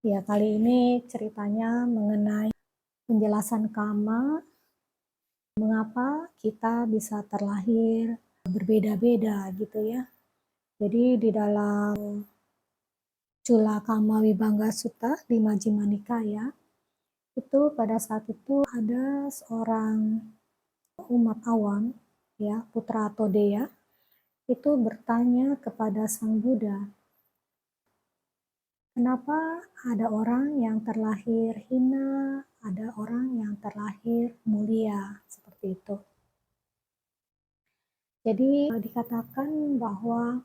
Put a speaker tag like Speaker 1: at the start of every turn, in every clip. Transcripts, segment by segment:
Speaker 1: Ya, kali ini ceritanya mengenai penjelasan karma, mengapa kita bisa terlahir berbeda-beda gitu ya. Jadi di dalam Cula Kama Vibhanga Sutta di Majjhima Nikaya, itu pada saat itu ada seorang umat awam, ya, putra Todeya, itu bertanya kepada Sang Buddha, kenapa ada orang yang terlahir hina, ada orang yang terlahir mulia, seperti itu. Jadi dikatakan bahwa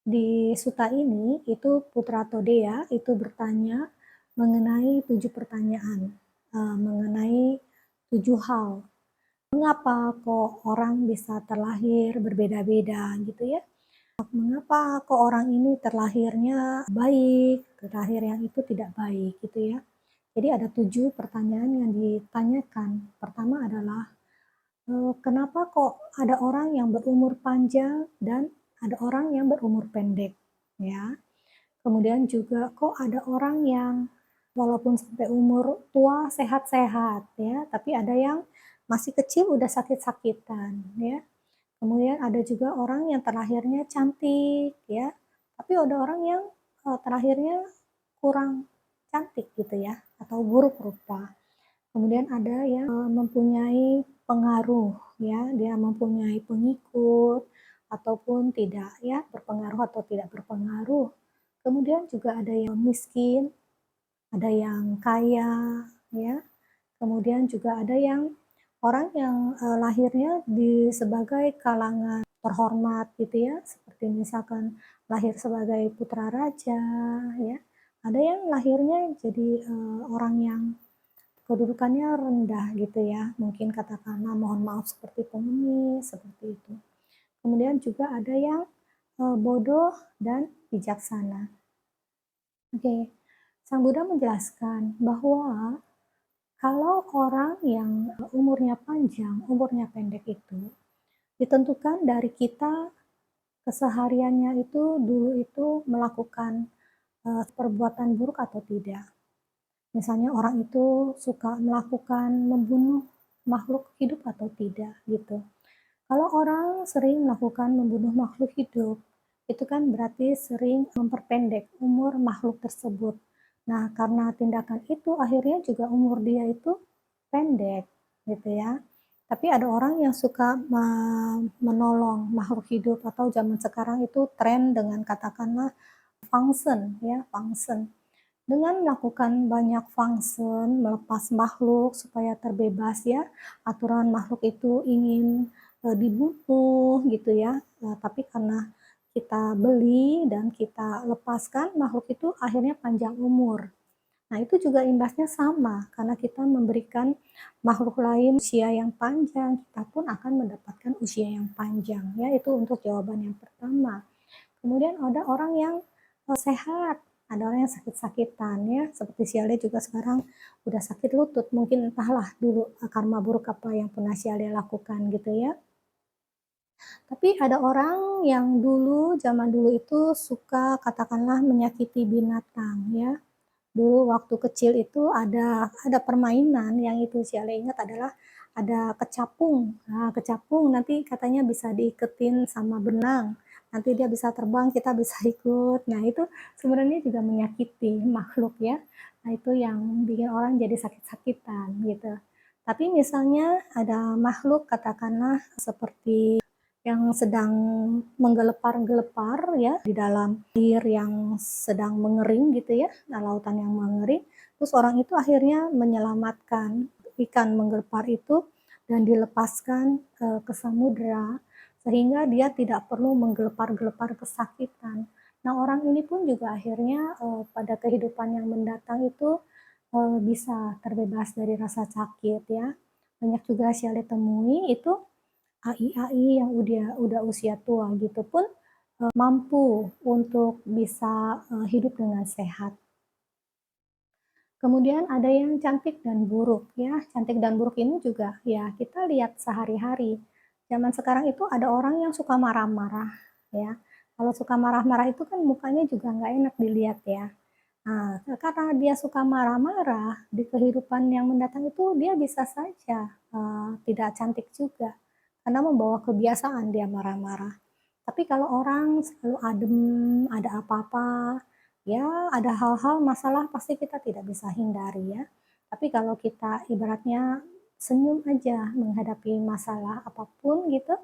Speaker 1: di sutta ini itu Putra Todeya itu bertanya mengenai 7 pertanyaan, mengenai 7 hal. Mengapa kok orang bisa terlahir berbeda-beda gitu ya? Mengapa kok orang ini terlahirnya baik, terlahir yang itu tidak baik gitu ya? Jadi ada 7 pertanyaan yang ditanyakan. Pertama adalah kenapa kok ada orang yang berumur panjang dan ada orang yang berumur pendek, ya. Kemudian juga kok ada orang yang walaupun sampai umur tua sehat-sehat, ya, tapi ada yang masih kecil udah sakit-sakitan, ya. Kemudian ada juga orang yang terlahirnya cantik, ya, tapi ada orang yang terlahirnya kurang cantik gitu ya, atau buruk rupa. Kemudian ada yang mempunyai pengaruh ya, dia mempunyai pengikut ataupun tidak ya, berpengaruh atau tidak berpengaruh. Kemudian juga ada yang miskin, ada yang kaya ya. Kemudian juga ada yang orang yang lahirnya sebagai kalangan terhormat gitu ya, seperti misalkan lahir sebagai putra raja ya. Ada yang lahirnya jadi orang yang kedudukannya rendah gitu ya, mungkin katakanlah mohon maaf seperti pengemis, seperti itu. Kemudian juga ada yang bodoh dan bijaksana. Oke, Sang Buddha menjelaskan bahwa kalau orang yang umurnya panjang, umurnya pendek itu ditentukan dari kita kesehariannya itu dulu itu melakukan perbuatan buruk atau tidak. Misalnya orang itu suka melakukan membunuh makhluk hidup atau tidak gitu. Kalau orang sering melakukan membunuh makhluk hidup, itu kan berarti sering memperpendek umur makhluk tersebut. Nah, karena tindakan itu akhirnya juga umur dia itu pendek gitu ya. Tapi ada orang yang suka menolong makhluk hidup atau zaman sekarang itu tren dengan katakanlah function ya, function. Dengan melakukan banyak function, melepas makhluk supaya terbebas ya, aturan makhluk itu ingin dibunuh gitu ya, tapi karena kita beli dan kita lepaskan, makhluk itu akhirnya panjang umur. Nah, itu juga imbasnya sama, karena kita memberikan makhluk lain usia yang panjang, kita pun akan mendapatkan usia yang panjang ya, itu untuk jawaban yang pertama. Kemudian ada orang yang sehat, ada orang yang sakit-sakitan ya, seperti si Ale juga sekarang udah sakit lutut, mungkin entahlah dulu karma buruk apa yang pernah si Ale lakukan gitu ya. Tapi ada orang yang dulu, zaman dulu itu suka katakanlah menyakiti binatang ya. Dulu waktu kecil itu ada permainan yang itu si Ale ingat adalah ada kecapung. Nah, kecapung nanti katanya bisa diiketin sama benang. Nanti dia bisa terbang, kita bisa ikut. Nah, itu sebenarnya juga menyakiti makhluk ya. Nah, itu yang bikin orang jadi sakit-sakitan gitu. Tapi misalnya ada makhluk katakanlah seperti yang sedang menggelepar-gelepar ya di dalam air yang sedang mengering gitu ya, nah, lautan yang mengering, terus orang itu akhirnya menyelamatkan ikan menggelepar itu dan dilepaskan ke samudera sehingga dia tidak perlu menggelepar-gelepar kesakitan. Nah, orang ini pun juga akhirnya pada kehidupan yang mendatang itu bisa terbebas dari rasa sakit ya. Banyak juga saya temui itu AI yang udah usia tua gitu pun mampu untuk bisa hidup dengan sehat. Kemudian ada yang cantik dan buruk ya. Cantik dan buruk ini juga ya kita lihat sehari-hari. Zaman sekarang itu ada orang yang suka marah-marah ya. Kalau suka marah-marah itu kan mukanya juga nggak enak dilihat ya. Nah, karena dia suka marah-marah, di kehidupan yang mendatang itu dia bisa saja, tidak cantik juga, karena membawa kebiasaan dia marah-marah. Tapi kalau orang selalu adem, ada apa-apa, ya ada hal-hal masalah pasti kita tidak bisa hindari ya. Tapi kalau kita ibaratnya senyum aja menghadapi masalah apapun gitu,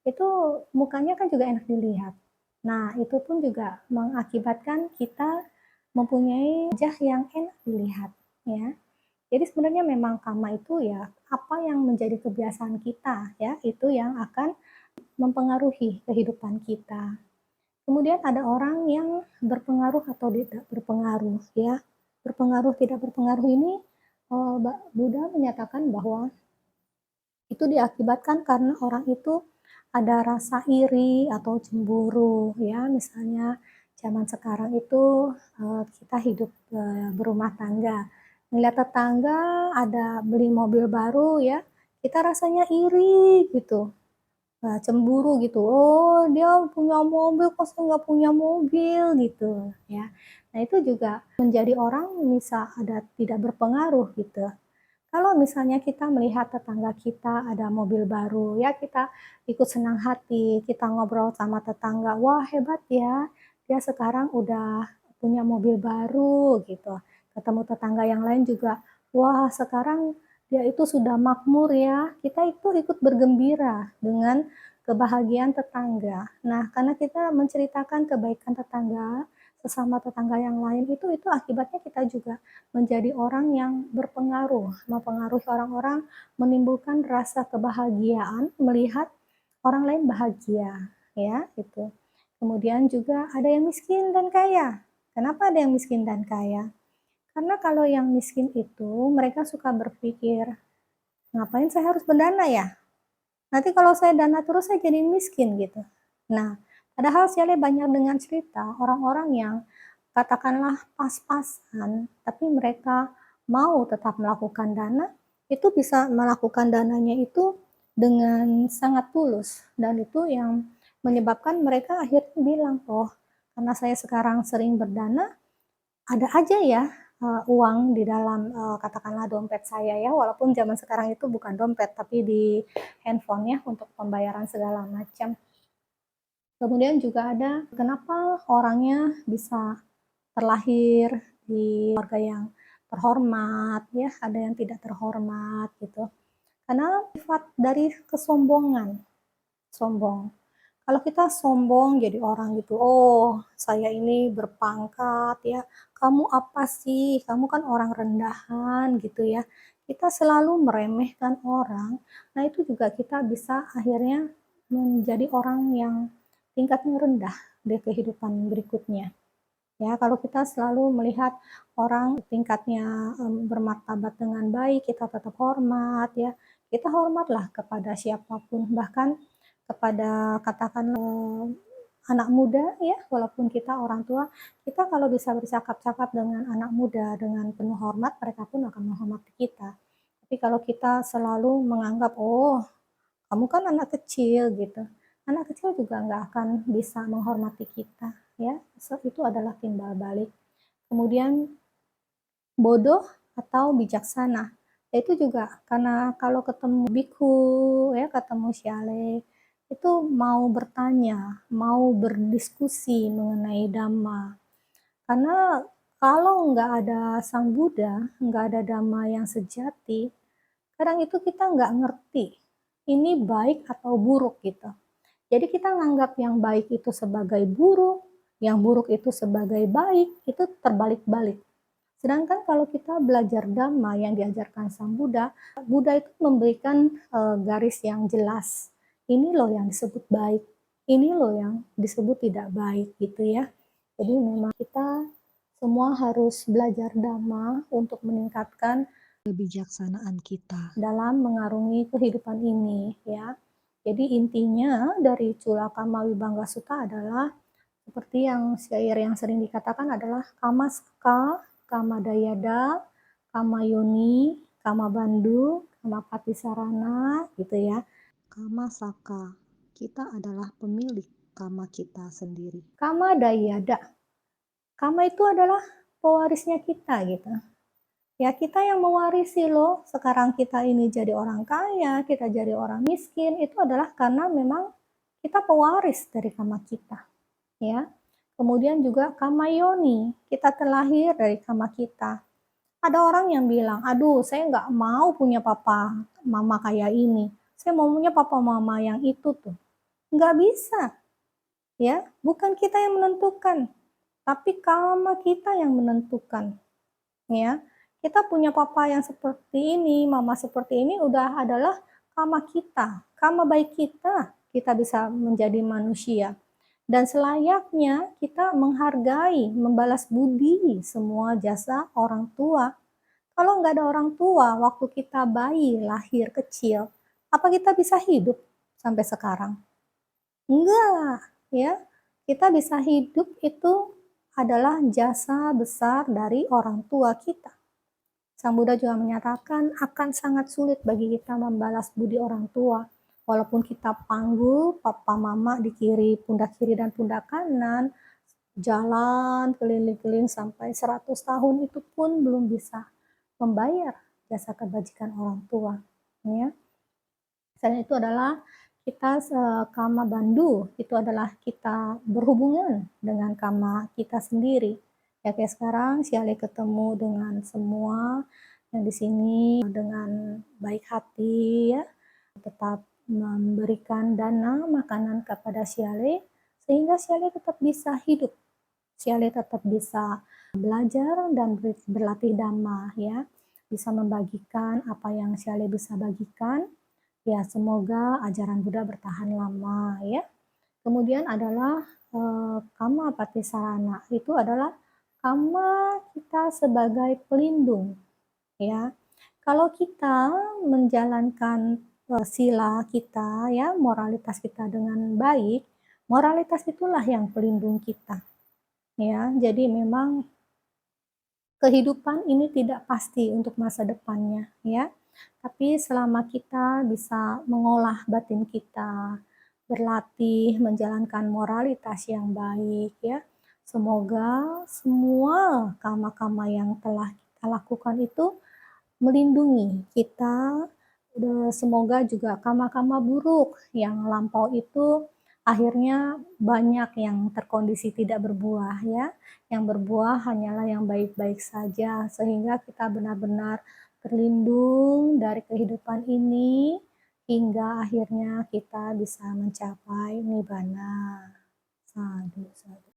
Speaker 1: itu mukanya kan juga enak dilihat. Nah, itu pun juga mengakibatkan kita mempunyai wajah yang enak dilihat, ya. Jadi sebenarnya memang karma itu ya, apa yang menjadi kebiasaan kita ya, itu yang akan mempengaruhi kehidupan kita. Kemudian ada orang yang berpengaruh atau tidak berpengaruh ya. Berpengaruh tidak berpengaruh ini, Buddha menyatakan bahwa itu diakibatkan karena orang itu ada rasa iri atau cemburu ya, misalnya zaman sekarang itu, kita hidup, berumah tangga, ngelihat tetangga ada beli mobil baru ya, kita rasanya iri gitu, cemburu gitu, "Oh dia punya mobil kok saya nggak punya mobil," gitu ya. Nah itu juga menjadi orang bisa ada tidak berpengaruh gitu. Kalau misalnya kita melihat tetangga kita ada mobil baru, ya kita ikut senang hati, kita ngobrol sama tetangga, "Wah hebat ya, dia sekarang udah punya mobil baru," gitu. Ketemu tetangga yang lain juga, "Wah sekarang dia itu sudah makmur ya." Kita itu ikut bergembira dengan kebahagiaan tetangga. Nah, karena kita menceritakan kebaikan tetangga, sesama tetangga yang lain itu akibatnya kita juga menjadi orang yang berpengaruh, mempengaruhi orang-orang, menimbulkan rasa kebahagiaan melihat orang lain bahagia, ya, itu. Kemudian juga ada yang miskin dan kaya. Kenapa ada yang miskin dan kaya? Karena kalau yang miskin itu mereka suka berpikir, ngapain saya harus berdana ya? Nanti kalau saya dana terus saya jadi miskin gitu. Nah, padahal saya banyak dengan cerita orang-orang yang katakanlah pas-pasan, tapi mereka mau tetap melakukan dana, itu bisa melakukan dananya itu dengan sangat tulus dan itu yang menyebabkan mereka akhirnya bilang, "Oh, karena saya sekarang sering berdana, ada aja ya, uang di dalam, katakanlah dompet saya ya," walaupun zaman sekarang itu bukan dompet, tapi di handphone ya untuk pembayaran segala macam. Kemudian juga ada kenapa orangnya bisa terlahir di keluarga yang terhormat ya, ada yang tidak terhormat gitu. Karena sifat dari kesombongan, sombong. Kalau kita sombong jadi orang gitu, "Oh, saya ini berpangkat ya, kamu apa sih? Kamu kan orang rendahan," gitu ya. Kita selalu meremehkan orang, nah itu juga kita bisa akhirnya menjadi orang yang tingkatnya rendah di kehidupan berikutnya. Ya, kalau kita selalu melihat orang tingkatnya, bermartabat dengan baik, kita tetap hormat ya. Kita hormatlah kepada siapapun, bahkan kepada katakanlah anak muda ya, walaupun kita orang tua, kita kalau bisa bercakap-cakap dengan anak muda dengan penuh hormat, mereka pun akan menghormati kita. Tapi kalau kita selalu menganggap, "Oh, kamu kan anak kecil," gitu. Anak kecil juga nggak akan bisa menghormati kita, ya. Itu adalah timbal balik. Kemudian bodoh atau bijaksana, itu juga karena kalau ketemu biku, ya, ketemu syale, itu mau bertanya, mau berdiskusi mengenai dhamma. Karena kalau nggak ada Sang Buddha, nggak ada dhamma yang sejati, kadang itu kita nggak ngerti ini baik atau buruk gitu. Jadi kita nganggap yang baik itu sebagai buruk, yang buruk itu sebagai baik, itu terbalik-balik. Sedangkan kalau kita belajar Dhamma yang diajarkan Sang Buddha, Buddha itu memberikan garis yang jelas. Ini loh yang disebut baik, ini loh yang disebut tidak baik gitu ya. Jadi memang kita semua harus belajar Dhamma untuk meningkatkan kebijaksanaan kita dalam mengarungi kehidupan ini ya. Jadi intinya dari Culaka Mawibangga Sutta adalah seperti yang syair yang sering dikatakan adalah kama saka, kama dayada, kama yoni, kama bandu, kama patisarana gitu ya. Kama saka, kita adalah pemilik kama kita sendiri. Kama dayada, kama itu adalah pewarisnya kita gitu. Ya kita yang mewarisi loh, sekarang kita ini jadi orang kaya, kita jadi orang miskin, itu adalah karena memang kita pewaris dari karma kita, ya. Kemudian juga karma yoni, kita terlahir dari karma kita. Ada orang yang bilang, aduh saya nggak mau punya papa mama kayak ini, saya maunya papa mama yang itu tuh. Nggak bisa, ya. Bukan kita yang menentukan, tapi karma kita yang menentukan, ya. Kita punya papa yang seperti ini, mama seperti ini udah adalah karma kita, karma baik kita bisa menjadi manusia. Dan selayaknya kita menghargai, membalas budi semua jasa orang tua. Kalau nggak ada orang tua, waktu kita bayi, lahir, kecil, apa kita bisa hidup sampai sekarang? Enggak, ya. Kita bisa hidup itu adalah jasa besar dari orang tua kita. Sang Buddha juga menyatakan akan sangat sulit bagi kita membalas budi orang tua. Walaupun kita panggul papa mama di kiri, pundak kiri dan pundak kanan, jalan keliling-keliling sampai 100 tahun itu pun belum bisa membayar jasa kebajikan orang tua. Ya. Selain itu adalah kita karma bandu, itu adalah kita berhubungan dengan karma kita sendiri. Ya kayak sekarang Siale ketemu dengan semua yang di sini dengan baik hati ya, tetap memberikan dana makanan kepada Siale sehingga Siale tetap bisa hidup. Siale tetap bisa belajar dan berlatih dhamma ya, bisa membagikan apa yang Siale bisa bagikan. Ya, semoga ajaran Buddha bertahan lama ya. Kemudian adalah kamma patisarana, itu adalah kamma kita sebagai pelindung ya. Kalau kita menjalankan sila kita ya, moralitas kita dengan baik, moralitas itulah yang pelindung kita. Ya, jadi memang kehidupan ini tidak pasti untuk masa depannya ya. Tapi selama kita bisa mengolah batin kita, berlatih menjalankan moralitas yang baik ya. Semoga semua karma-karma yang telah kita lakukan itu melindungi kita. Semoga juga karma-karma buruk yang lampau itu akhirnya banyak yang terkondisi tidak berbuah ya. Yang berbuah hanyalah yang baik-baik saja sehingga kita benar-benar terlindung dari kehidupan ini hingga akhirnya kita bisa mencapai nibbana. Sadhu, sadhu.